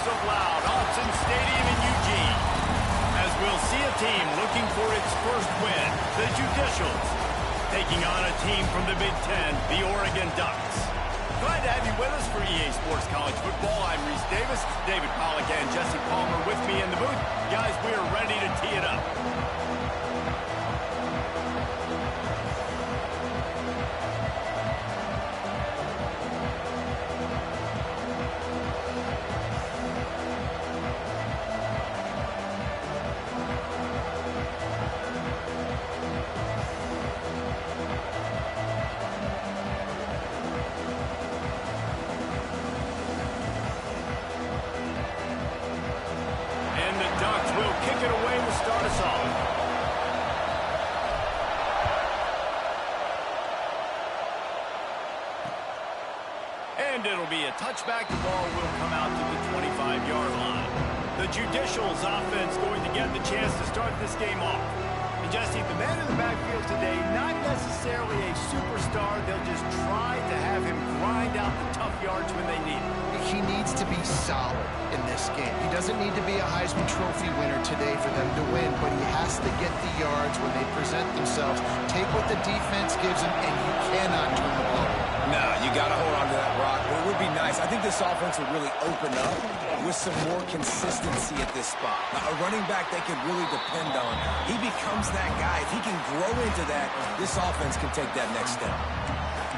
of loud Autzen Stadium in Eugene, as we'll see a team looking for its first win, the Judicials, taking on a team from the Big Ten, the Oregon Ducks. Glad to have you with us for EA Sports College Football. I'm Reese Davis, David Pollack and Jesse Palmer with me in the booth. Guys, we are ready to tee it up. And it'll be a touchback. The ball will come out to the 25-yard line. The Judicials offense going to get the chance to start this game off. And Jesse, the man in the backfield today, not necessarily a superstar. They'll just try to have him grind out the tough yards when they need it. He needs to be solid in this game. He doesn't need to be a Heisman Trophy winner today for them to win, but he has to get the yards when they present themselves. Take what the defense gives him, and you cannot turn the ball over. No, you got to hold on to that rock. It would be nice. I think this offense would really open up with some more consistency at this spot. A running back they could really depend on. He becomes that guy. If he can grow into that, this offense can take that next step.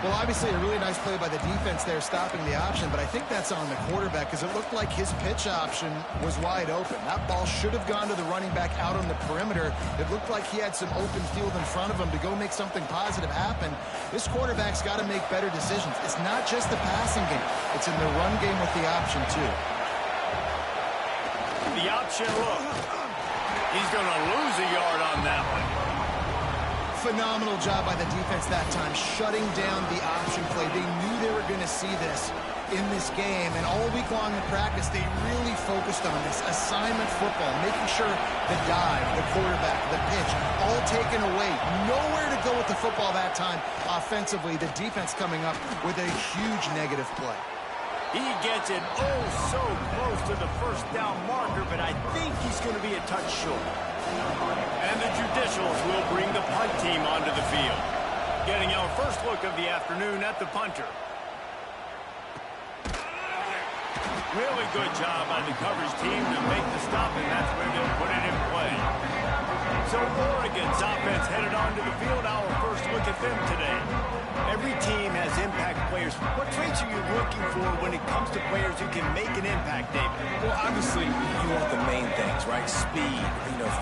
Well, obviously, a really nice play by the defense there stopping the option, but I think that's on the quarterback because it looked like his pitch option was wide open. That ball should have gone to the running back out on the perimeter. It looked like he had some open field in front of him to go make something positive happen. This quarterback's got to make better decisions. It's not just the passing game. It's in the run game with the option, too. The option look. He's going to lose a yard on that one. Phenomenal job by the defense that time, shutting down the option play. They knew they were going to see this in this game, and all week long in practice, they really focused on this assignment football, making sure the dive, the quarterback, the pitch, all taken away. Nowhere to go with the football that time offensively. The defense coming up with a huge negative play. He gets it oh so close to the first down marker, but I think he's going to be a touch short. And the Judicials will bring the punt team onto the field. Getting our first look of the afternoon at the punter. Really good job by the coverage team to make the stop, and that's where they'll put it in play. So Oregon's offense headed onto the field. Our first look at them today. Every team has impact players. What traits are you looking for when it comes to players who can make an impact, David? Well, obviously, you want the main things, right? Speed,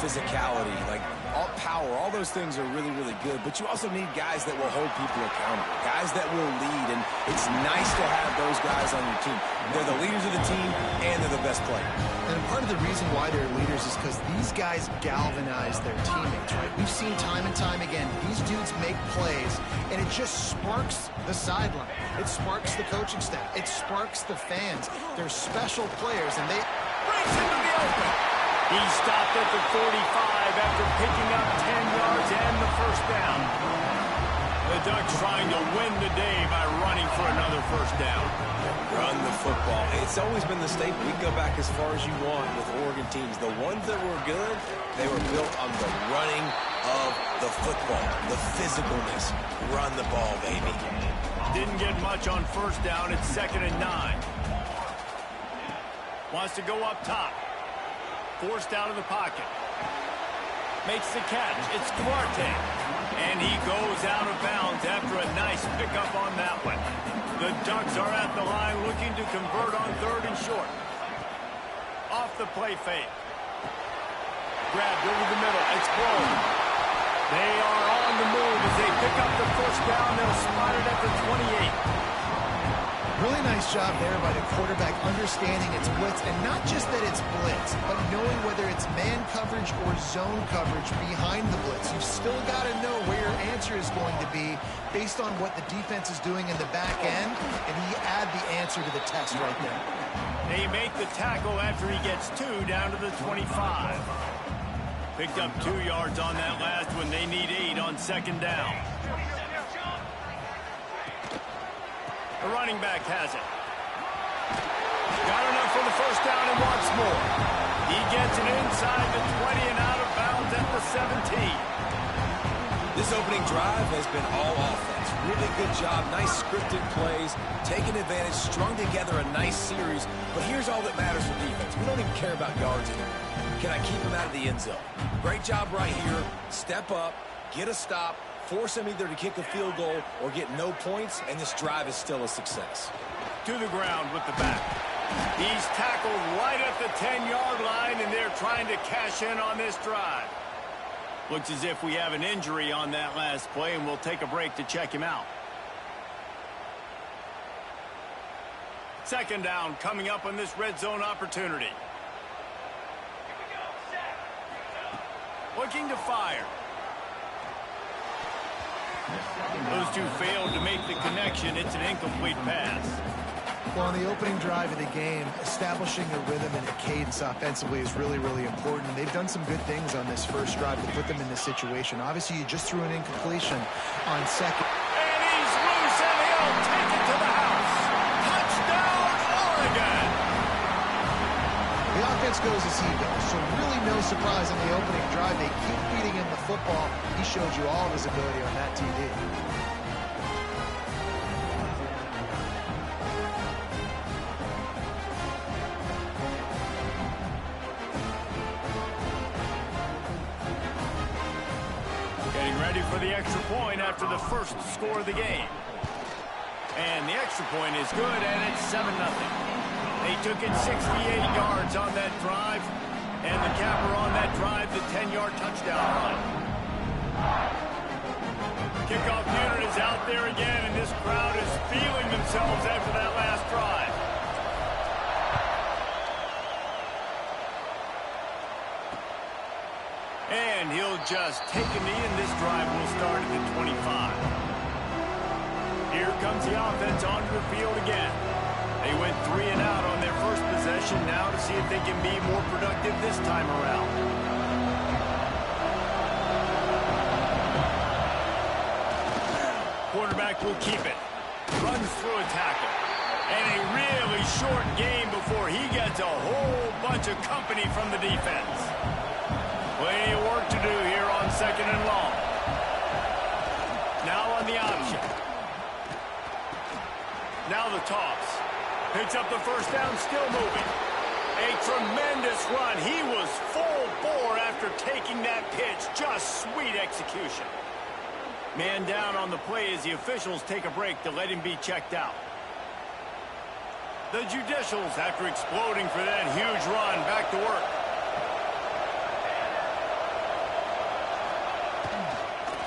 physicality, like all power. All those things are really, really good. But you also need guys that will hold people accountable, guys that will lead. And it's nice to have those guys on your team. They're the leaders of the team, and they're the best players. And part of the reason why they're leaders is because these guys galvanize their teammates, right? We've seen time and time again, these dudes make plays, and it just sparks the sideline. It sparks the coaching staff. It sparks the fans. They're special players, and they breaks into the open. He stopped at the 45 after picking up 10 yards and the first down. The Ducks trying to win the day by running for another first down. Run the football. It's always been the staple. We can go back as far as you want with Oregon teams. The ones that were good, they were built on the running of the football, the physicalness. Run the ball, baby. Didn't get much on first down. It's 2nd and 9. Wants to go up top. Forced out of the pocket. Makes the catch. It's Duarte. And he goes out of bounds after a nice pickup on that one. The Ducks are at the line looking to convert on 3rd and short. Off the play fake. Grabbed over the middle. It's close. They are on the move as they pick up the first down. They'll spot it at the 28. Really nice job there by the quarterback understanding it's blitz, and not just that it's blitz, but knowing whether it's man coverage or zone coverage behind the blitz. You've still got to know where your answer is going to be based on what the defense is doing in the back end, and he add the answer to the test right there. They make the tackle after he gets 2 down to the 25. Picked up 2 yards on that last one. They need 8 on 2nd down. The running back has it. Got enough going for the first down and wants more. He gets it inside the 20 and out of bounds at the 17. This opening drive has been all offense. Really good job, nice scripted plays, taking advantage, strung together a nice series. But here's all that matters for defense. We don't even care about yards anymore. Can I keep him out of the end zone? Great job right here. Step up, get a stop, force him either to kick a field goal or get no points, and this drive is still a success. To the ground with the back. He's tackled right at the 10-yard line, and they're trying to cash in on this drive. Looks as if we have an injury on that last play, and we'll take a break to check him out. Second down coming up on this red zone opportunity. Looking to fire. Those two failed to make the connection. It's an incomplete pass. Well, on the opening drive of the game, establishing a rhythm and a cadence offensively is really, really important. They've done some good things on this first drive to put them in this situation. Obviously, you just threw an incompletion on second. And he's loose, and he'll take it to the house. Touchdown, Oregon! The offense goes as he goes, so really no surprise on the opening drive. They keep feeding him the football. He showed you all of his ability on that TD. Ready for the extra point after the first score of the game. And the extra point is good, and it's 7-0. They took it 68 yards on that drive, and the capper on that drive, the 10-yard touchdown run. Kickoff unit is out there again, and this crowd is feeling themselves after that last drive. And he'll just take a knee, and this drive will start at the 25. Here comes the offense onto the field again. They went 3 and out on their first possession, now to see if they can be more productive this time around. Quarterback will keep it. Runs through a tackle. And a really short game before he gets a whole bunch of company from the defense. Plenty of work to do here on second and long. Now on the option. Now the toss. Picks up the first down, still moving. A tremendous run. He was full bore after taking that pitch. Just sweet execution. Man down on the play as the officials take a break to let him be checked out. The Judicials, after exploding for that huge run, back to work.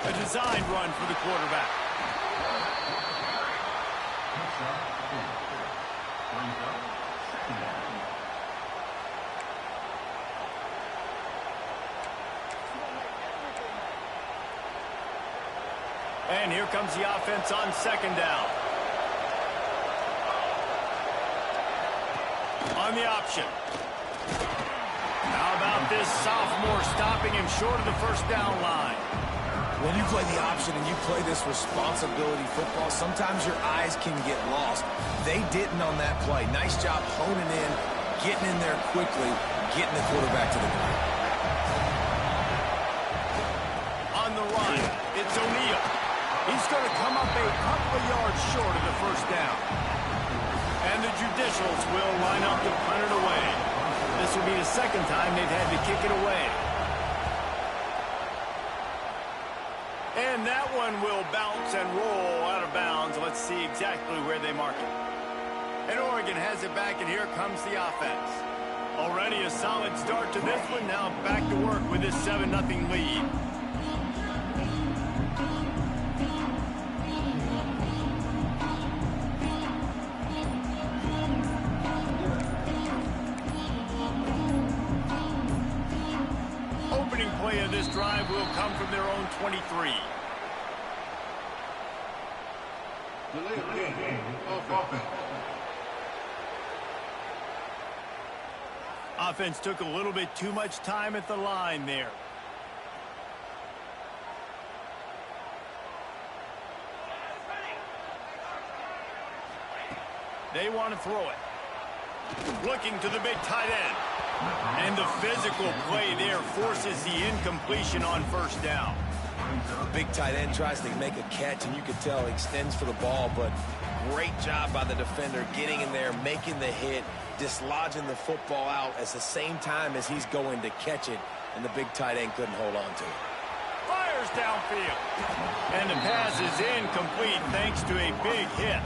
A designed run for the quarterback. And here comes the offense on second down. On the option. How about this sophomore stopping him short of the first down line? When you play the option and you play this responsibility football, sometimes your eyes can get lost. They didn't on that play. Nice job honing in, getting in there quickly, getting the quarterback to the ground. On the run, it's O'Neal. He's going to come up a couple of yards short of the first down. And the Judicials will line up to punt it away. This will be the second time they've had to kick it away. And that one will bounce and roll out of bounds. Let's see exactly where they mark it. And Oregon has it back, and here comes the offense. Already a solid start to this one. Now back to work with this 7-0 lead. Opening play of this drive will come from their own 23. Offense took a little bit too much time at the line there. They want to throw it. Looking to the big tight end. And the physical play there forces the incompletion on first down. Big tight end tries to make a catch, and you can tell he extends for the ball, but great job by the defender getting in there, making the hit, dislodging the football out at the same time as he's going to catch it, and the big tight end couldn't hold on to it. Fires downfield. And the pass is incomplete thanks to a big hit.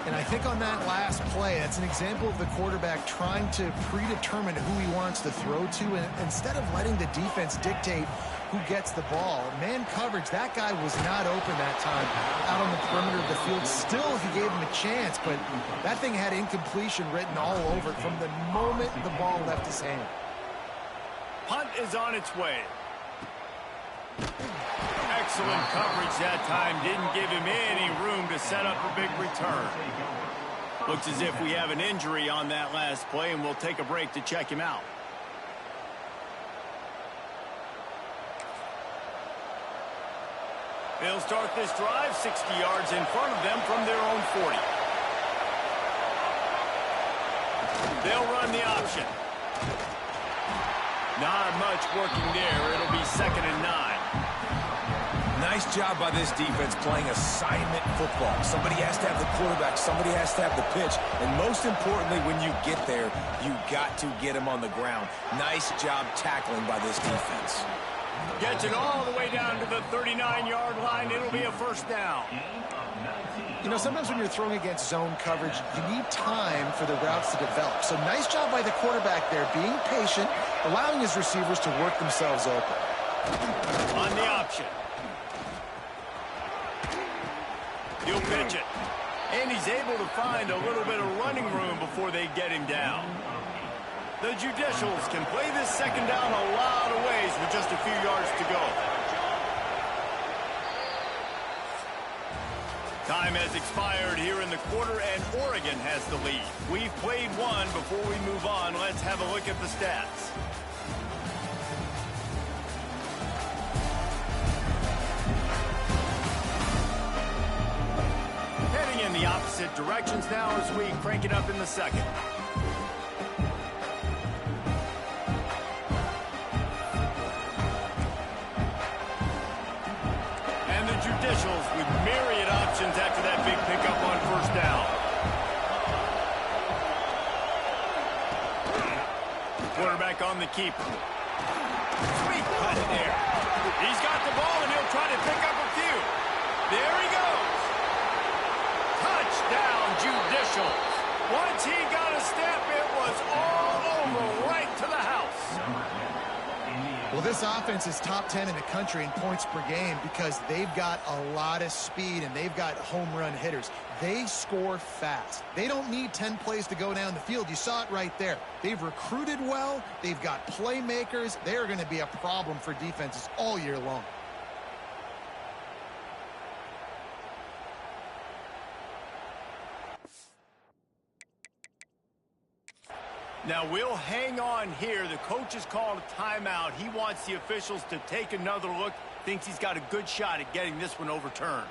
And I think on that last play, that's an example of the quarterback trying to predetermine who he wants to throw to, and instead of letting the defense dictate who gets the ball. Man coverage, that guy was not open that time out on the perimeter of the field. Still, he gave him a chance, but that thing had incompletion written all over it from the moment the ball left his hand. Punt is on its way. Excellent coverage that time. Didn't give him any room to set up a big return. Looks as if we have an injury on that last play, and we'll take a break to check him out. They'll start this drive 60 yards in front of them from their own 40. They'll run the option. Not much working there. It'll be 2nd and 9. Nice job by this defense playing assignment football. Somebody has to have the quarterback. Somebody has to have the pitch. And most importantly, when you get there, you got to get him on the ground. Nice job tackling by this defense. Gets it all the way down to the 39-yard line. It'll be a first down. You know, sometimes when you're throwing against zone coverage, you need time for the routes to develop. So nice job by the quarterback there, being patient, allowing his receivers to work themselves open. On the option. He'll pitch it. And he's able to find a little bit of running room before they get him down. The Judicials can play this second down a lot of ways with just a few yards to go. Time has expired here in the quarter, and Oregon has the lead. We've played one. Before we move on, let's have a look at the stats. Heading in the opposite directions now as we crank it up in the second. Judicials with myriad options after that big pickup on first down. Quarterback on the keeper. Sweet cut there. He's got the ball, and he'll try to pick up a few. There he goes. Touchdown, Judicials. Once he got a step, it was all over, right to the house. Well, this offense is top 10 in the country in points per game because they've got a lot of speed and they've got home run hitters. They score fast. They don't need 10 plays to go down the field. You saw it right there. They've recruited well. They've got playmakers. They're going to be a problem for defenses all year long. Now, we'll hang on here. The coach has called a timeout. He wants the officials to take another look. Thinks he's got a good shot at getting this one overturned.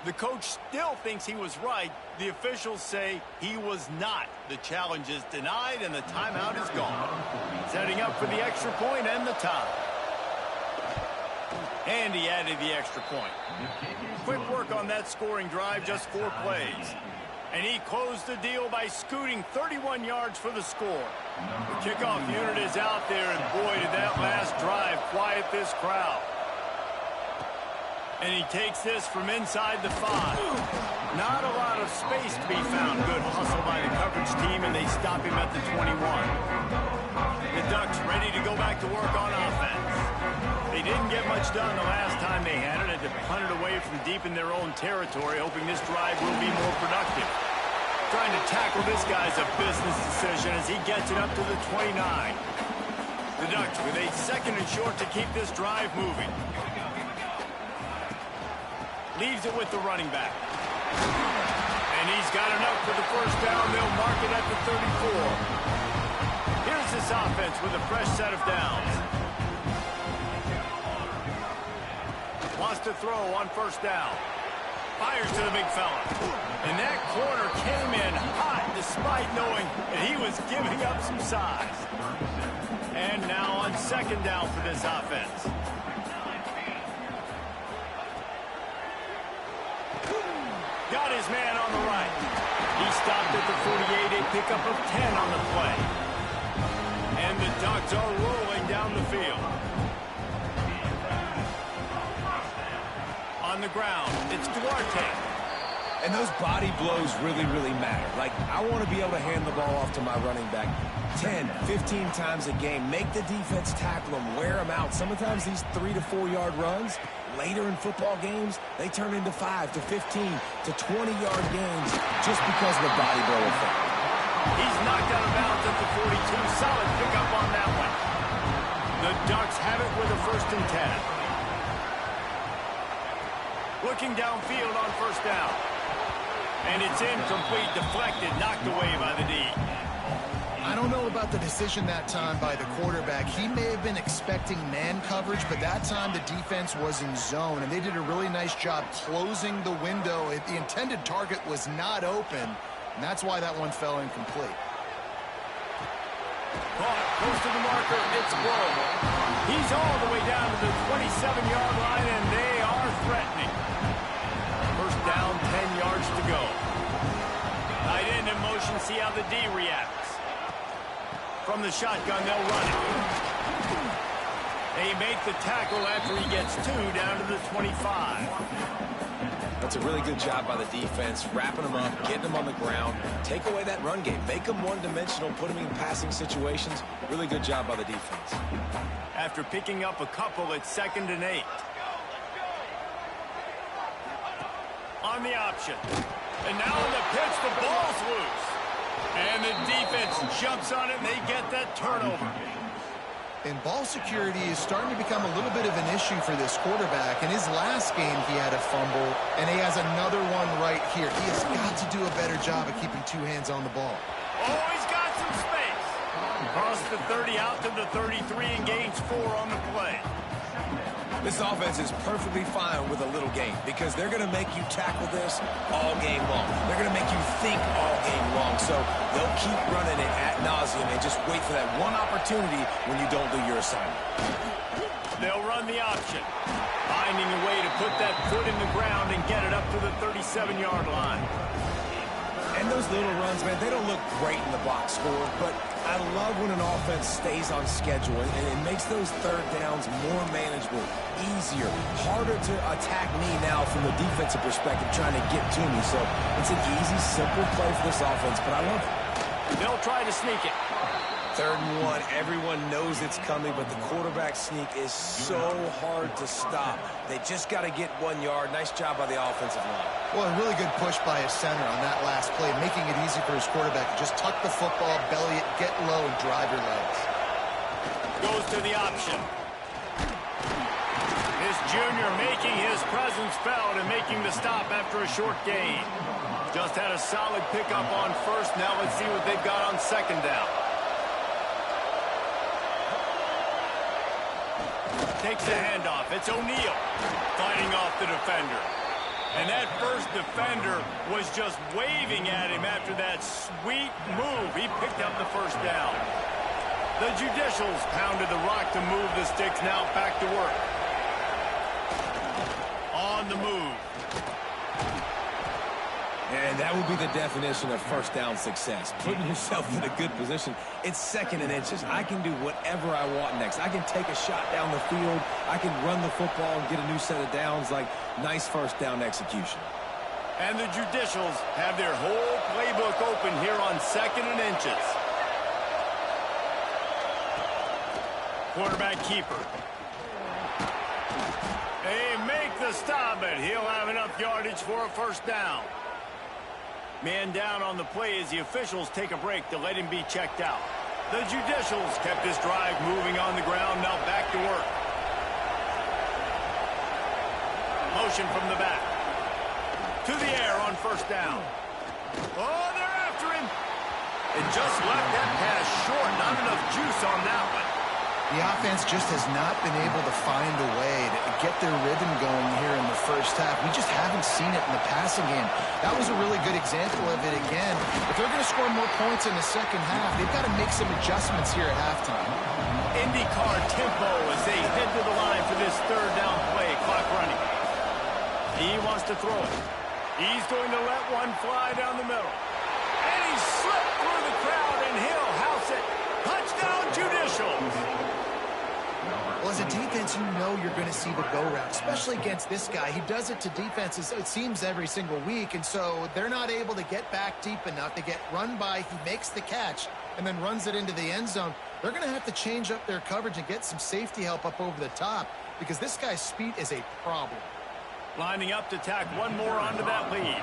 The coach still thinks he was right. The officials say he was not. The challenge is denied, and the timeout is gone. Setting up for the extra point and the tie. And he added the extra point. Quick work on that scoring drive, just 4 plays. And he closed the deal by scooting 31 yards for the score. The kickoff unit is out there, and boy, did that last drive quiet this crowd. And he takes this from inside the 5. Not a lot of space to be found. Good hustle by the coverage team, and they stop him at the 21. The Ducks ready to go back to work on offense. They didn't get much done the last time they had it. Had to punt it away from deep in their own territory, hoping this drive will be more productive. Trying to tackle this guy's a business decision as he gets it up to the 29. The Ducks with a 2nd and short to keep this drive moving. Leaves it with the running back. And he's got enough for the first down. They'll mark it at the 34. Here's this offense with a fresh set of downs. Wants to throw on first down. Fires to the big fella. And that corner came in despite knowing that he was giving up some size. And now on second down for this offense. Got his man on the right. He stopped at the 48, a pickup of 10 on the play. And the Ducks are rolling down the field. On the ground, it's Duarte. And those body blows really, really matter. Like, I want to be able to hand the ball off to my running back 10, 15 times a game. Make the defense tackle them, wear them out. Sometimes these 3 to 4 yard runs, later in football games, they turn into 5 to 15 to 20-yard gains just because of the body blow effect. He's knocked out of bounds at the 42. Solid pickup on that one. The Ducks have it with a 1st and 10. Looking downfield on 1st down. And it's incomplete, deflected, knocked away by the D. I don't know about the decision that time by the quarterback. He may have been expecting man coverage, but that time the defense was in zone, and they did a really nice job closing the window. The intended target was not open, and that's why that one fell incomplete. Caught, close to the marker, it's blown. He's all the way down to the 27-yard line, and they are threatening. 1st down, 10 yards to go. Tight end in motion, see how the D reacts. From the shotgun, they'll run it. They make the tackle after he gets 2 down to the 25. That's a really good job by the defense, wrapping them up, getting them on the ground, take away that run game, make them one-dimensional, put them in passing situations. Really good job by the defense. After picking up a couple, it's 2nd and 8. On the option. And now on the pitch, the ball's loose. And the defense jumps on it, and they get that turnover. And ball security is starting to become a little bit of an issue for this quarterback. In his last game, he had a fumble, and he has another one right here. He has got to do a better job of keeping 2 hands on the ball. Oh, he's got some space. Across the 30, out to the 33, and gains 4 on the play. This offense is perfectly fine with a little game because they're going to make you tackle this all game long. They're going to make you think all game long. So they'll keep running it ad nauseum and just wait for that one opportunity when you don't do your assignment. They'll run the option, finding a way to put that foot in the ground and get it up to the 37-yard line. And those little runs, man, they don't look great in the box score, but I love when an offense stays on schedule, and it makes those 3rd downs more manageable, easier, harder to attack me now from the defensive perspective trying to get to me. So it's an easy, simple play for this offense, but I love it. They'll try to sneak it. 3rd and 1, everyone knows it's coming, but the quarterback sneak is so hard to stop. They just got to get 1 yard. Nice job by the offensive line. Well, a really good push by his center on that last play, making it easy for his quarterback to just tuck the football, belly it, get low, and drive your legs. Goes to the option. This junior making his presence felt and making the stop after a short gain. Just had a solid pickup on 1st. Now let's see what they've got on 2nd down. Takes the handoff. It's O'Neal fighting off the defender. And that 1st defender was just waving at him after that sweet move. He picked up the 1st down. The Judicials pounded the rock to move the sticks. Now back to work. On the move. And that would be the definition of 1st down success. Putting yourself in a good position. It's 2nd and inches. I can do whatever I want next. I can take a shot down the field. I can run the football and get a new set of downs. Like, nice 1st down execution. And the Judicials have their whole playbook open here on 2nd and inches. Quarterback keeper. They make the stop, but he'll have enough yardage for a 1st down. Man down on the play as the officials take a break to let him be checked out. The Judicials kept this drive moving on the ground, now back to work. Motion from the back. To the air on 1st down. Oh, they're after him. It just left that pass short. Not enough juice on that one. The offense just has not been able to find a way to get their rhythm going here in the first half. We just haven't seen it in the passing game. That was a really good example of it again. If they're going to score more points in the second half, they've got to make some adjustments here at halftime. IndyCar tempo as they head to the line for this third down play. Clock running. He wants to throw it. He's going to let one fly down the middle. And he slipped through the crowd, and he'll house it. Touchdown, Judicial. Well, as a defense, you know you're going to see the go route, especially against this guy. He does it to defenses, it seems, every single week, and so they're not able to get back deep enough to get run by. He makes the catch and then runs it into the end zone. They're going to have to change up their coverage and get some safety help up over the top because this guy's speed is a problem. Lining up to tack one more onto that lead.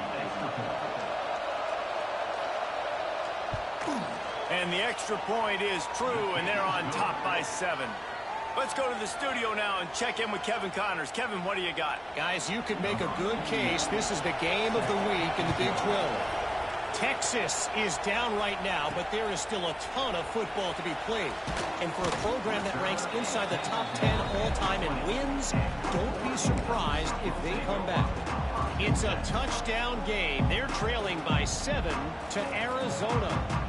And the extra point is true, and they're on top by 7. Let's go to the studio now and check in with Kevin Connors. Kevin, what do you got? Guys, you could make a good case. This is the game of the week in the Big 12. Texas is down right now, but there is still a ton of football to be played. And for a program that ranks inside the top 10 all-time in wins, don't be surprised if they come back. It's a touchdown game. They're trailing by 7 to Arizona.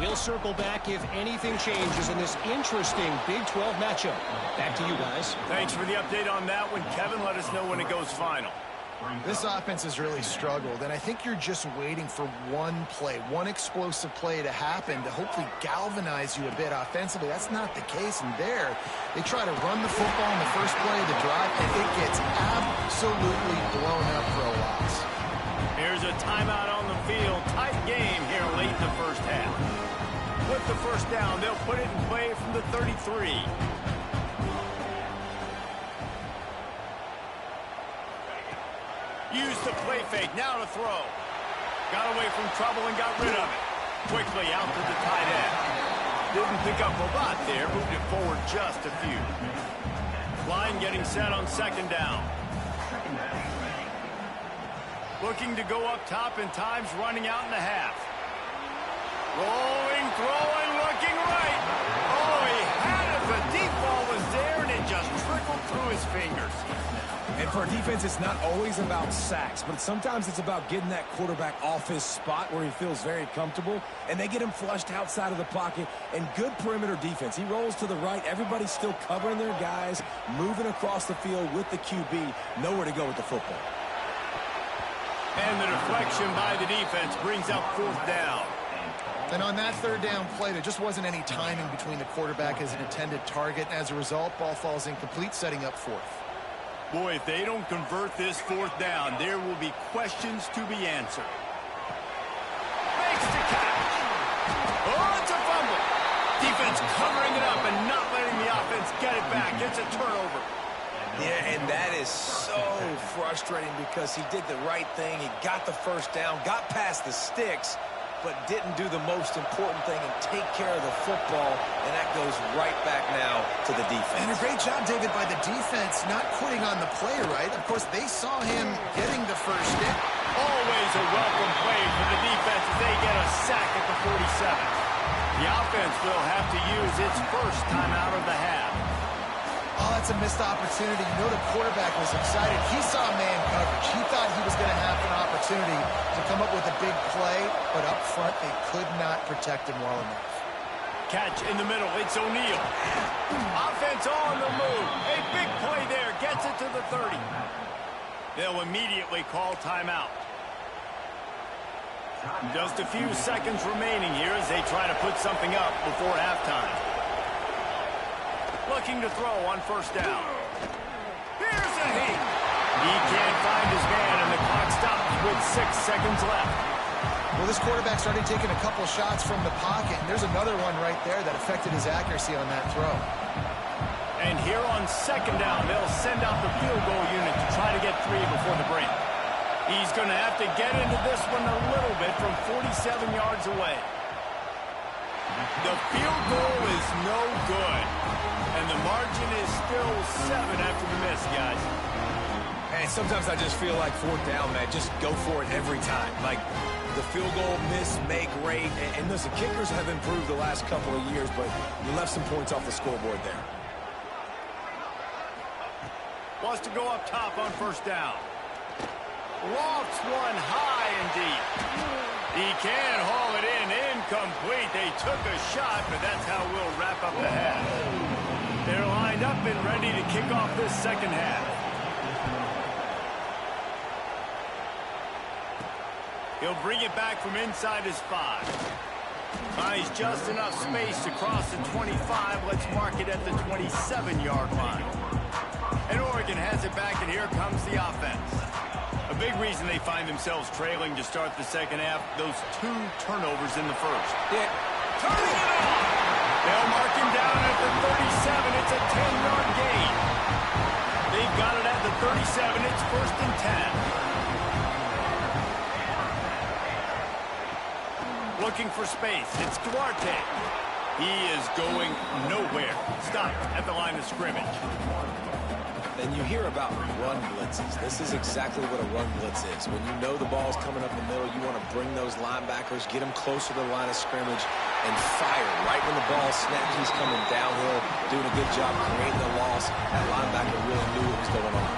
We'll circle back if anything changes in this interesting Big 12 matchup. Back to you guys. Thanks for the update on that one, Kevin. Let us know when it goes final. This offense has really struggled, and I think you're just waiting for one play, one explosive play to happen to hopefully galvanize you a bit offensively. That's not the case, and there they try to run the football in the first play of the drive, and it gets absolutely blown up for a loss. Here's a timeout on the field. Tight game here late in the first half. With the first down, they'll put it in play from the 33. Use the play fake, now to throw. Got away from trouble and got rid of it. Quickly out to the tight end. Didn't pick up a lot there, moved it forward just a few. Line getting set on second down. Looking to go up top, and time's running out in the half. Rolling, throwing, looking right. Oh, he had it. The deep ball was there, and it just trickled through his fingers. And for a defense, it's not always about sacks, but sometimes it's about getting that quarterback off his spot where he feels very comfortable, and they get him flushed outside of the pocket, and good perimeter defense. He rolls to the right. Everybody's still covering their guys, moving across the field with the QB, nowhere to go with the football. And the deflection by the defense brings up fourth down. And on that third down play, there just wasn't any timing between the quarterback as an intended target. As a result, ball falls incomplete, setting up fourth. Boy, if they don't convert this fourth down, there will be questions to be answered. Makes the catch. Oh, it's a fumble. Defense covering it up and not letting the offense get it back. It's a turnover. Yeah, and that is so frustrating because he did the right thing. He got the first down, got past the sticks, but didn't do the most important thing and take care of the football, and that goes right back now to the defense. And a great job, David, by the defense not quitting on the play, right? Of course, they saw him getting the first down. Always a welcome play for the defense as they get a sack at the 47. The offense will have to use its first timeout of the half. Oh, that's a missed opportunity. You know the quarterback was excited. He saw man coverage. He thought he was going to have an opportunity to come up with a big play, but up front they could not protect him well enough. Catch in the middle. It's O'Neal. Offense on the move. A big play there. Gets it to the 30. They'll immediately call timeout. Just a few seconds remaining here as they try to put something up before halftime. Looking to throw on first down. Here's a heat. He can't find his man, and the clock stops with 6 seconds left. Well, this quarterback started taking a couple shots from the pocket, and there's another one right there that affected his accuracy on that throw. And here on second down, they'll send out the field goal unit to try to get 3 before the break. He's going to have to get into this one a little bit from 47 yards away. The field goal is no good. And the margin is still 7 after the miss, guys. And sometimes I just feel like fourth down, man, just go for it every time. Like, the field goal miss-make rate. And listen, kickers have improved the last couple of years, but you left some points off the scoreboard there. Wants to go up top on first down. Lofts one high and deep. He can haul it in. Incomplete. They took a shot, but that's how we'll wrap up the half. They're lined up and ready to kick off this second half. He'll bring it back from inside his 5. He's just enough space to cross the 25. Let's mark it at the 27-yard line. And Oregon has it back, and here comes the offense. A big reason they find themselves trailing to start the second half, those 2 turnovers in the first. Yeah. Turning it on! They'll mark him down at the 37. It's a 10-yard gain. They've got it at the 37. It's 1st and 10. Looking for space. It's Duarte. He is going nowhere. Stopped at the line of scrimmage. And you hear about run blitzes. This is exactly what a run blitz is. When you know the ball's coming up the middle, you want to bring those linebackers, get them closer to the line of scrimmage, and fire right when the ball snaps. He's coming downhill, doing a good job creating the loss. That linebacker really knew what was going on.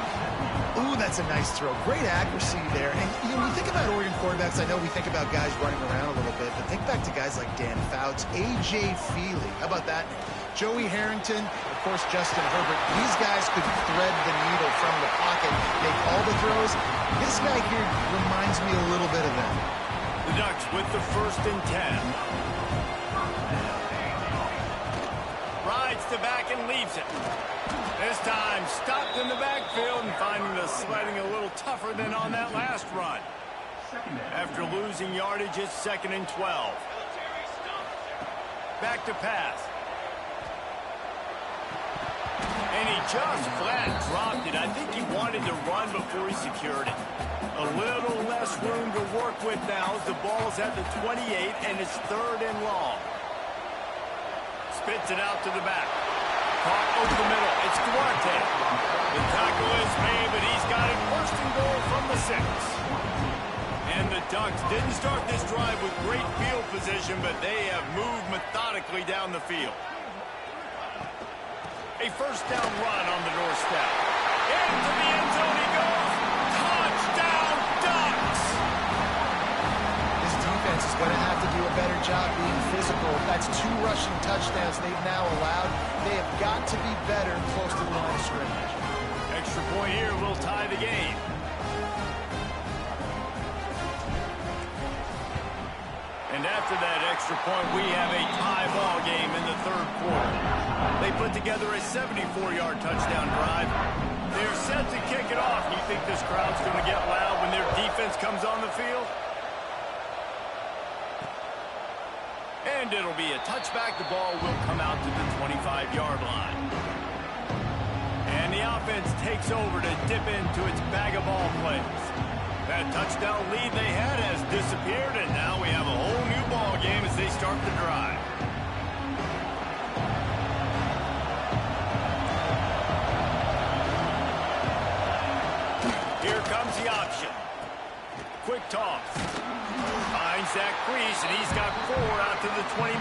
Ooh, that's a nice throw. Great accuracy there. And you know, when you think about Oregon quarterbacks, I know we think about guys running around a little bit, but think back to guys like Dan Fouts, A.J. Feely. How about that? Joey Harrington, of course, Justin Herbert. These guys could thread the needle from the pocket, make all the throws. This guy here reminds me a little bit of them. The Ducks with the 1st and 10. Rides to back and leaves it. This time stopped in the backfield and finding the sledding a little tougher than on that last run. After losing yardage, it's 2nd and 12. Back to pass. And he just flat dropped it. I think he wanted to run before he secured it. A little less room to work with now as the ball's at the 28 and it's 3rd and long. Spits it out to the back. Caught over the middle. It's Duarte. The tackle is made, but he's got it 1st and goal from the 6. And the Ducks didn't start this drive with great field position, but they have moved methodically down the field. A 1st down run on the doorstep. Into the end zone he goes. Touchdown, Ducks! This defense is going to have to do a better job being physical. That's 2 rushing touchdowns they've now allowed. They have got to be better close to the line of scrimmage. Extra point here will tie the game. And after that extra point, we have a tie ball game in the 3rd quarter. They put together a 74-yard touchdown drive. They're set to kick it off. You think this crowd's going to get loud when their defense comes on the field? And it'll be a touchback. The ball will come out to the 25-yard line. And the offense takes over to dip into its bag of ball plays. That touchdown lead they had has disappeared, and now we have a whole new ball game as they start the drive. Here comes the option. Quick toss. Finds that crease, and he's got 4 out to the 29.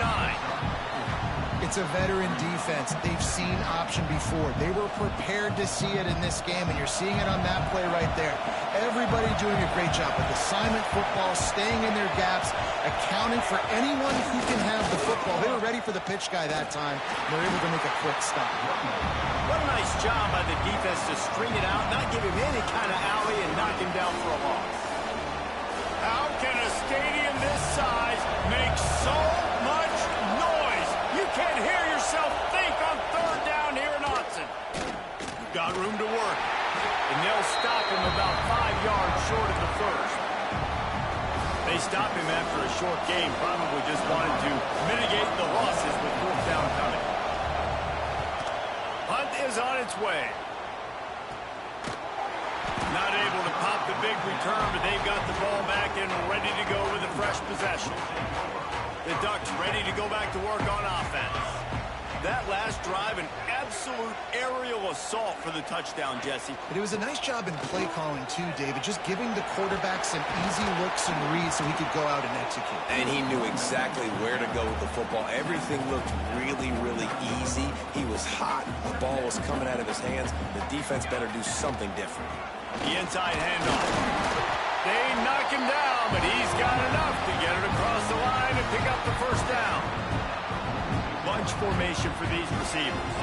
It's a veteran defense. They've seen option before. They were prepared to see it in this game, and you're seeing it on that play right there. Everybody doing a great job with assignment football, staying in their gaps, accounting for anyone who can have the football. They were ready for the pitch guy that time. They're able to make a quick stop. What a nice job by the defense to string it out, not give him any kind of alley, and knock him down for a loss. How can a stadium this size make so much noise? You can't hear yourself think on 3rd down here in Autzen. You've got room to work. And they'll stop him about 5 yards short of the 1st. They stop him after a short game, probably just wanted to mitigate the losses with 4th down coming. Hunt is on its way. Not able to pop the big return, but they've got the ball back and ready to go with a fresh possession. The Ducks ready to go back to work on offense. That last drive, an absolute absolute aerial assault for the touchdown, Jesse. But it was a nice job in play calling too, David, just giving the quarterback some easy looks and reads so he could go out and execute. And he knew exactly where to go with the football. Everything looked really, really easy. He was hot. The ball was coming out of his hands. The defense better do something different. The inside handoff. They knock him down, but he's got enough to get it across the line and pick up the first down. Bunch formation for these receivers.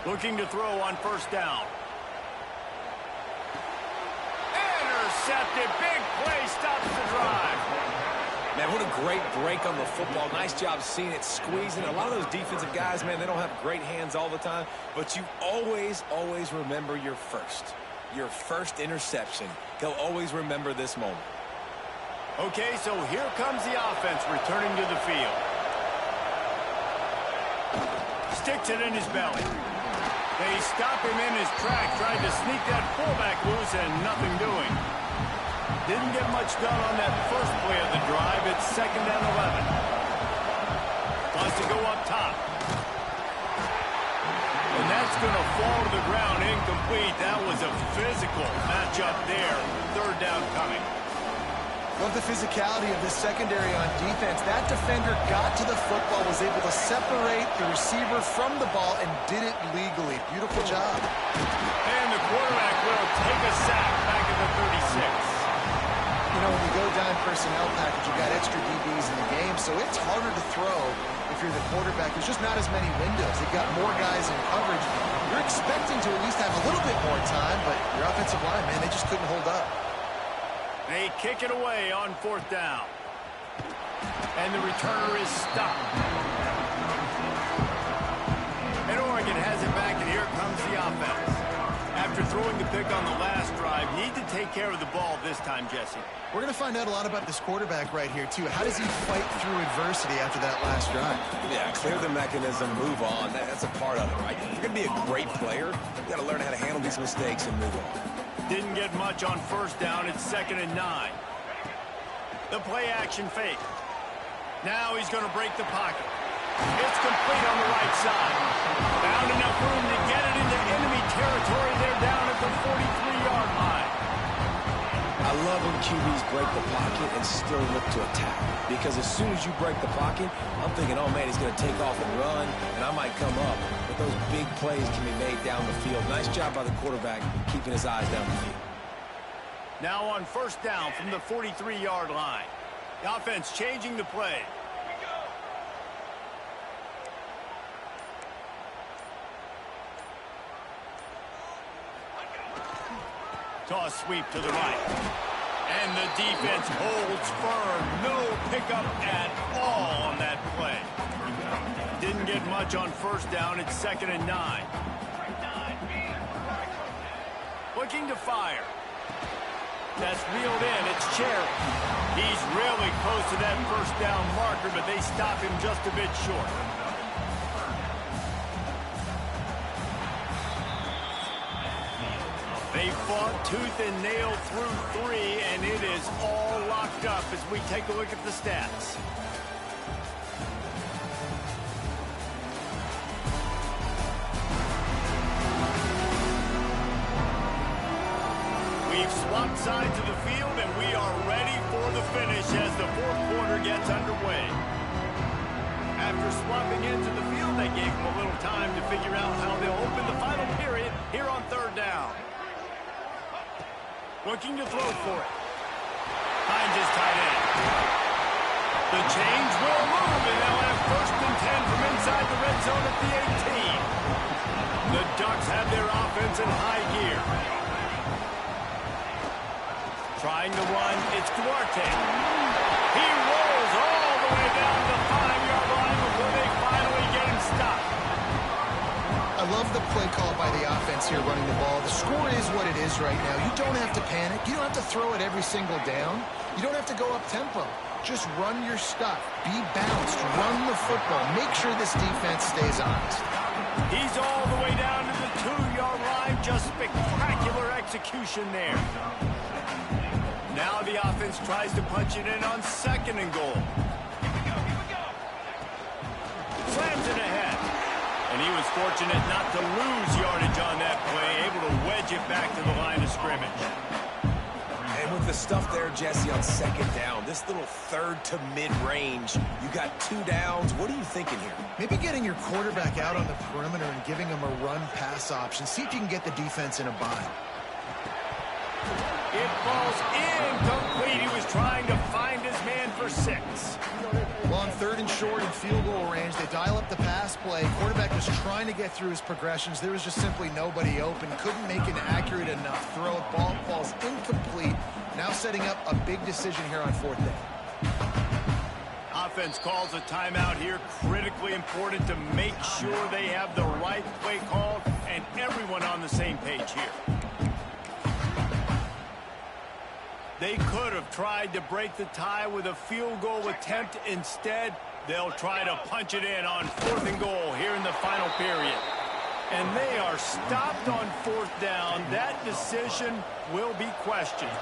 Looking to throw on first down. Intercepted. Big play stops the drive. Man, what a great break on the football. Nice job seeing it, squeezing. A lot of those defensive guys, man, they don't have great hands all the time, but you always, always remember your first interception. He'll always remember this moment. Okay, so here comes the offense returning to the field. Sticks it in his belly. They stop him in his track, tried to sneak that fullback loose, and nothing doing. Didn't get much done on that first play of the drive. It's 2nd and 11. Wants to go up top. And that's going to fall to the ground incomplete. That was a physical matchup there. 3rd down coming. Love the physicality of this secondary on defense. That defender got to the football, was able to separate the receiver from the ball, and did it legally. Beautiful job. And the quarterback will take a sack back at the 36. You know, when you go down personnel package, you've got extra DBs in the game, so it's harder to throw if you're the quarterback. There's just not as many windows. They've got more guys in coverage. You're expecting to at least have a little bit more time, but your offensive line, man, they just couldn't hold up. They kick it away on 4th down. And the returner is stopped. And Oregon has it back, and here comes the offense. After throwing the pick on the last drive, need to take care of the ball this time, Jesse. We're going to find out a lot about this quarterback right here, too. How does he fight through adversity after that last drive? Yeah, clear the mechanism, move on. That's a part of it, right? If you're going to be a great player, you got to learn how to handle these mistakes and move on. Didn't get much on 1st down. It's 2nd and 9. The play action fake. Now he's going to break the pocket. It's complete on the right side. Found enough room to get it into enemy territory. They're down at the 43-yard line. I love when QBs break the pocket and still look to attack. Because as soon as you break the pocket, I'm thinking, oh, man, he's going to take off and run, and I might come up. But those big plays can be made down the field. Nice job by the quarterback keeping his eyes down the field. Now on 1st down from the 43-yard line. The offense changing the play. Toss sweep to the right. And the defense holds firm. No pickup at all on that play. Didn't get much on 1st down. It's 2nd and 9. Looking to fire. That's reeled in. It's Cherry. He's really close to that 1st down marker, but they stop him just a bit short. They fought tooth and nail through 3, and it is all locked up as we take a look at the stats. We've swapped sides of the field, and we are ready for the finish as the 4th quarter gets underway. After swapping into the field, they gave them a little time to figure out how they'll open the final period here on 3rd down. Looking to throw for it. Finds his tight end. The change will move, and they'll have 1st and 10 from inside the red zone at the 18. The Ducks have their offense in high gear. Trying to run, it's Duarte. He rolls all the way down to the 5-yard line before they finally get him stopped. I love the play call by the offense here running the ball. The score is what it is right now. You don't have to panic. You don't have to throw it every single down. You don't have to go up tempo. Just run your stuff. Be balanced. Run the football. Make sure this defense stays honest. He's all the way down to the 2-yard line. Just spectacular execution there. Now the offense tries to punch it in on 2nd and goal. Slams it ahead. And And he was fortunate not to lose yardage on that play, able to wedge it back to the line of scrimmage. And with the stuff there, Jesse, on second down, this little third to mid-range, you got 2 downs. What are you thinking here? Maybe getting your quarterback out on the perimeter and giving him a run-pass option. See if you can get the defense in a bind. It falls incomplete. He was trying to find his man for 6. Well, on 3rd and short and field goal range, they dial up the pass play. Quarterback was trying to get through his progressions. There was just simply nobody open. Couldn't make an accurate enough throw. Ball falls incomplete. Now setting up a big decision here on 4th down. Offense calls a timeout here. Critically important to make sure they have the right play called and everyone on the same page here. They could have tried to break the tie with a field goal attempt. Instead, they'll try to punch it in on 4th and goal here in the final period. And they are stopped on 4th down. That decision will be questioned.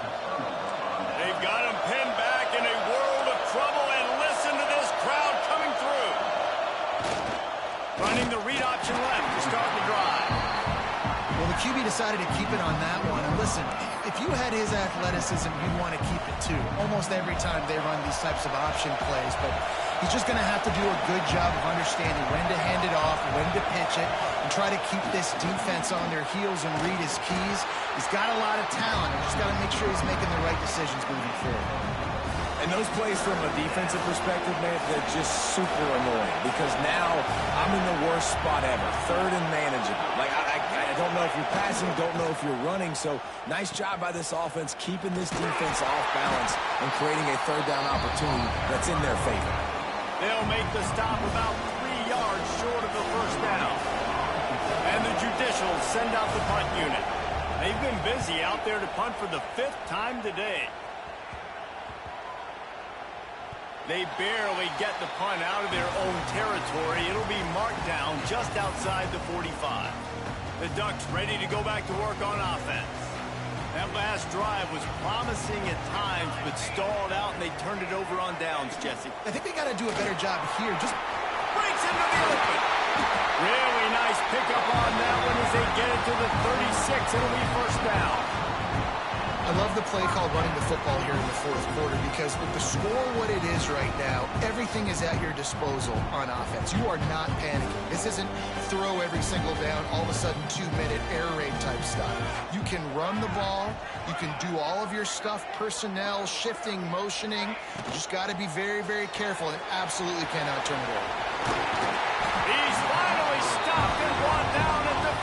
They've got him pinned back in a world of trouble, and listen to this crowd coming through. Running the read option left to start the drive. Well, the QB decided to keep it on that one. And listen, if you had his athleticism, you'd want to keep it too. Almost every time they run these types of option plays. But he's just going to have to do a good job of understanding when to hand it off, when to pitch it, and try to keep this defense on their heels and read his keys. He's got a lot of talent. He's just got to make sure he's making the right decisions moving forward. And those plays from a defensive perspective, man, they're just super annoying because now I'm in the worst spot ever. 3rd and manageable. Like, I don't know if you're passing, don't know if you're running. So nice job by this offense keeping this defense off balance and creating a 3rd down opportunity that's in their favor. They'll make the stop about 3 yards short of the 1st down. And the judicials send out the punt unit. They've been busy out there to punt for the 5th time today. They barely get the punt out of their own territory. It'll be marked down just outside the 45. The Ducks ready to go back to work on offense. That last drive was promising at times, but stalled out, and they turned it over on downs, Jesse. I think they got to do a better job here. Just breaks into the open. Really nice pickup on that one as they get it to the 36. It'll be 1st down. I love the play call running the football here in the 4th quarter because with the score what it is right now, everything is at your disposal on offense. You are not panicking. This isn't throw every single down, all of a sudden 2-minute air raid type stuff. You can run the ball. You can do all of your stuff, personnel, shifting, motioning. You just got to be very, very careful and absolutely cannot turn it over. He's finally stopped and brought down at the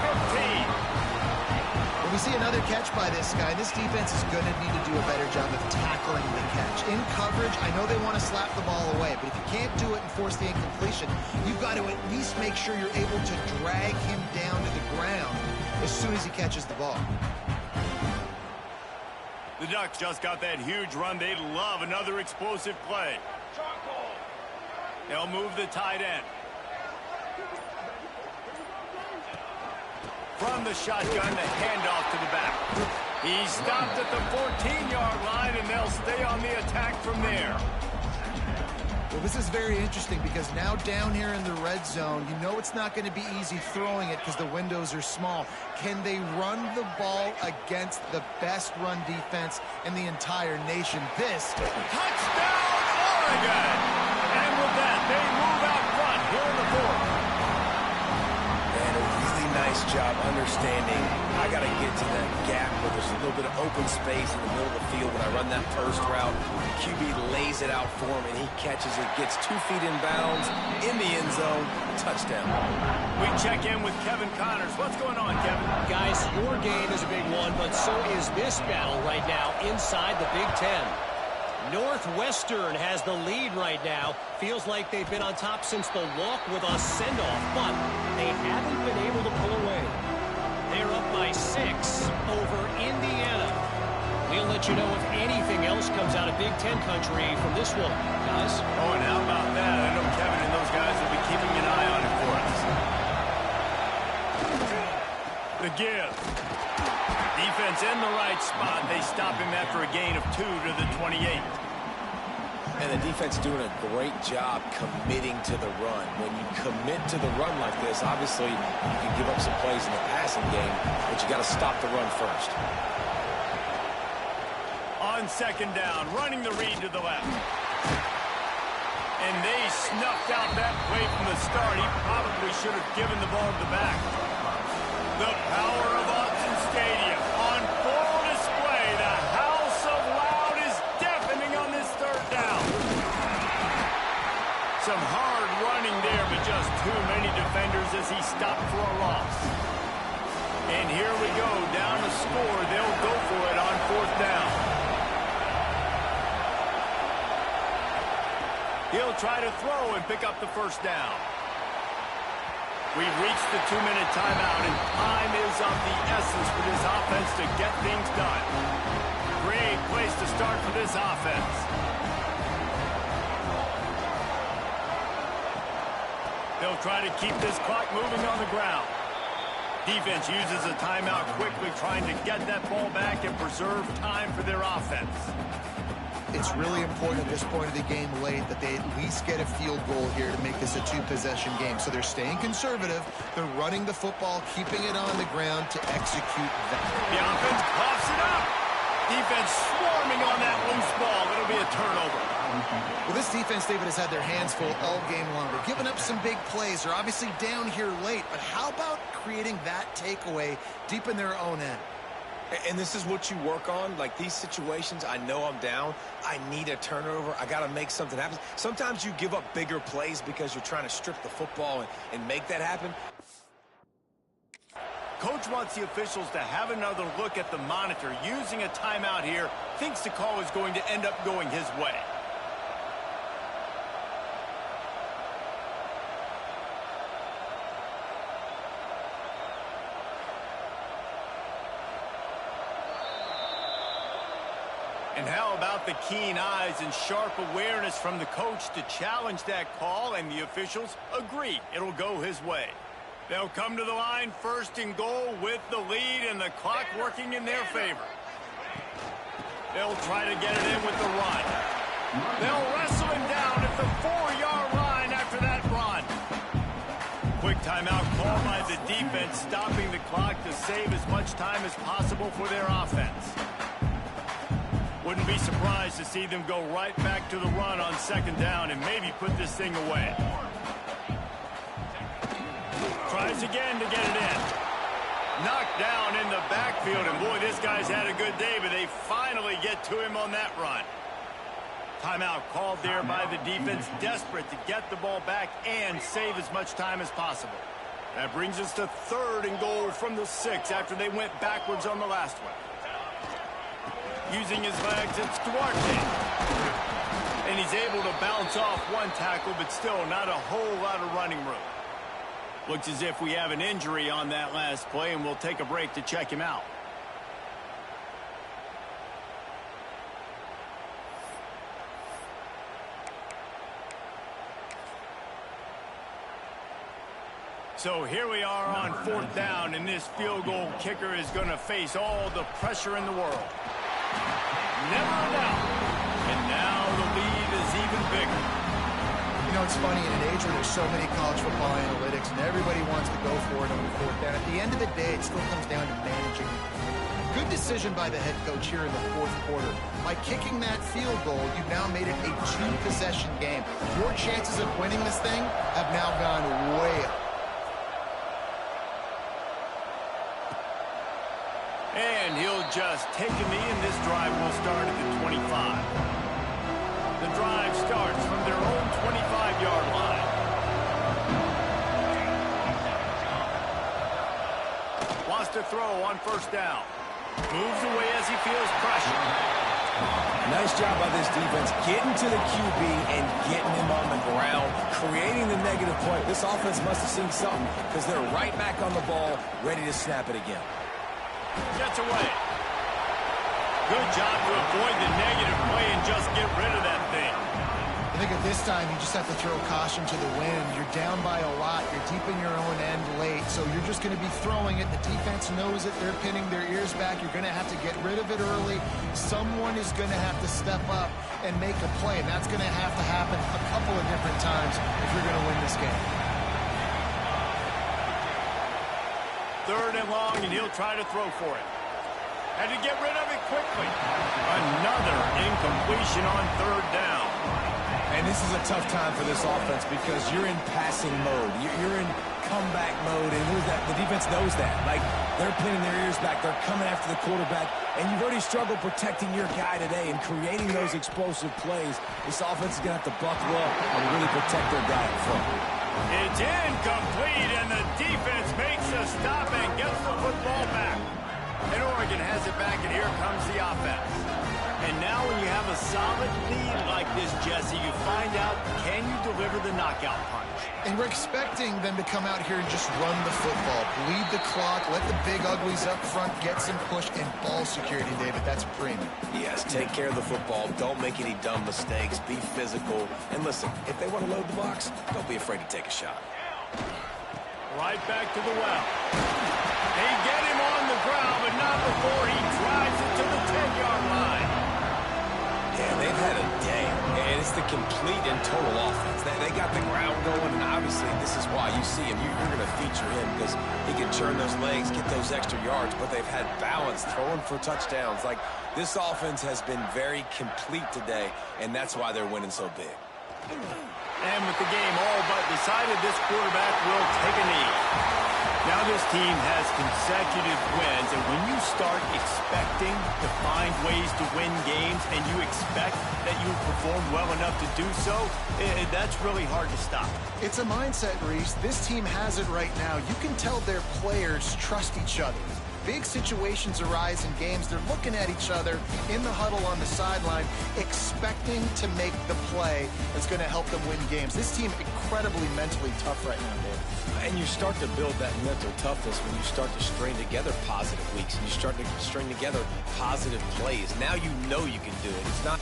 15. We see another catch by this guy. This defense is going to need to do a better job of tackling the catch. In coverage, I know they want to slap the ball away, but if you can't do it and force the incompletion, you've got to at least make sure you're able to drag him down to the ground as soon as he catches the ball. The Ducks just got that huge run. They'd love another explosive play. They'll move the tight end. From the shotgun, the handoff to the back. He stopped at the 14-yard line, and they'll stay on the attack from there. Well, this is very interesting because now down here in the red zone, you know it's not going to be easy throwing it because the windows are small. Can they run the ball against the best run defense in the entire nation? This touchdown, Oregon! And with that, they move out front here in the 4th. Nice job understanding I got to get to that gap where there's a little bit of open space in the middle of the field. When I run that first route, QB lays it out for him, and he catches it, gets 2 feet in bounds, in the end zone, touchdown. We check in with Kevin Connors. What's going on, Kevin? Guys, your game is a big one, but so is this battle right now inside the Big Ten. Northwestern has the lead right now. Feels like they've been on top since the walk with a send-off, but they haven't been able to pull away. They're up by 6 over Indiana. We'll let you know if anything else comes out of Big Ten country from this one, guys. Oh, and how about that? I know Kevin and those guys will be keeping an eye on it for us. The give. Defense in the right spot. They stop him after a gain of 2 to the 28. And the defense doing a great job committing to the run. When you commit to the run like this, obviously you can give up some plays in the passing game, but you got to stop the run first. On second down, running the read to the left. And they snuffed out that play from the start. He probably should have given the ball to the back. The power of Austin Stadium on full display. The house of loud is deafening on this third down. Some hard running there, but just too many defenders as he stopped for a loss. And here we go, down to score. They'll go for it on fourth down. He'll try to throw and pick up the first down. We've reached the 2-minute timeout, and time is of the essence for this offense to get things done. Great place to start for this offense. They'll try to keep this clock moving on the ground. Defense uses a timeout quickly, trying to get that ball back and preserve time for their offense. It's really important at this point of the game late that they at least get a field goal here to make this a two-possession game. So they're staying conservative. They're running the football, keeping it on the ground to execute that. The offense coughs it up. Defense swarming on that loose ball. It'll be a turnover. Well, this defense, David, has had their hands full all game long. They're giving up some big plays. They're obviously down here late. But how about creating that takeaway deep in their own end? And this is what you work on. Like these situations, I know I'm down. I need a turnover. I got to make something happen. Sometimes you give up bigger plays because you're trying to strip the football and make that happen. Coach wants the officials to have another look at the monitor. Using a timeout here, thinks the call is going to end up going his way. And how about the keen eyes and sharp awareness from the coach to challenge that call, and the officials agree it'll go his way. They'll come to the line first and goal with the lead and the clock working in their favor. They'll try to get it in with the run. They'll wrestle him down at the 4-yard line after that run. Quick timeout call by the defense, stopping the clock to save as much time as possible for their offense. Wouldn't be surprised to see them go right back to the run on second down and maybe put this thing away. Tries again to get it in. Knocked down in the backfield, and boy, this guy's had a good day, but they finally get to him on that run. Timeout called there by the defense, desperate to get the ball back and save as much time as possible. That brings us to third and goal from the 6 after they went backwards on the last one. Using his legs, it's Duarte. And he's able to bounce off one tackle, but still not a whole lot of running room. Looks as if we have an injury on that last play, and we'll take a break to check him out. So here we are on fourth down, and this field goal kicker is going to face all the pressure in the world. Never a doubt. And now the lead is even bigger. You know, it's funny, in an age where there's so many college football analytics and everybody wants to go for it on fourth down, at the end of the day, it still comes down to managing. Good decision by the head coach here in the fourth quarter. By kicking that field goal, you've now made it a two-possession game. Your chances of winning this thing have now gone way up. And he'll just take a knee, and this drive will start at the 25. The drive starts from their own 25-yard line. Wants to throw on first down. Moves away as he feels pressure. Nice job by this defense getting to the QB and getting him on the ground, creating the negative play. This offense must have seen something because they're right back on the ball, ready to snap it again. Gets away. Good job to avoid the negative play and just get rid of that thing. I think at this this time, you just have to throw caution to the wind. You're down by a lot. You're deep in your own end late, so you're just going to be throwing it. The defense knows it. They're pinning their ears back. You're going to have to get rid of it early. Someone is going to have to step up and make a play, and that's going to have to happen a couple of different times if you're going to win this game. 3rd and long, and he'll try to throw for it. Had to get rid of it quickly. Another incompletion on 3rd down. And this is a tough time for this offense because you're in passing mode. You're in comeback mode, and the defense knows that. Like, they're pinning their ears back. They're coming after the quarterback, and you've already struggled protecting your guy today and creating those explosive plays. This offense is going to have to buckle up and really protect their guy in front. It's incomplete, and the defense makes a stop and gets the football back. And Oregon has it back, and here comes the offense. And now when you have a solid lead like this, Jesse, you find out, can you deliver the knockout punch? And we're expecting them to come out here and just run the football, bleed the clock, let the big uglies up front get some push and ball security, David. That's premium. Yes, take care of the football. Don't make any dumb mistakes. Be physical. And listen, if they want to load the box, don't be afraid to take a shot. Right back to the well. They get him on the ground, but not before he drives it to the 10-yard line. Yeah, they've had a day, and it's the complete and total offense. They got the ground going, and obviously this is why you see him. You're going to feature him because he can churn those legs, get those extra yards, but they've had balance, throwing for touchdowns. Like, this offense has been very complete today, and that's why they're winning so big. And with the game all but decided, this quarterback will take a knee. Now this team has consecutive wins, and when you start expecting to find ways to win games and you expect that you perform well enough to do so, that's really hard to stop. It's a mindset, Reese. This team has it right now. You can tell their players trust each other. Big situations arise in games. They're looking at each other in the huddle on the sideline, expecting to make the play that's going to help them win games. This team incredibly mentally tough right now, Dave. And you start to build that mental toughness when you start to string together positive weeks and you string together positive plays. Now you know you can do it. It's not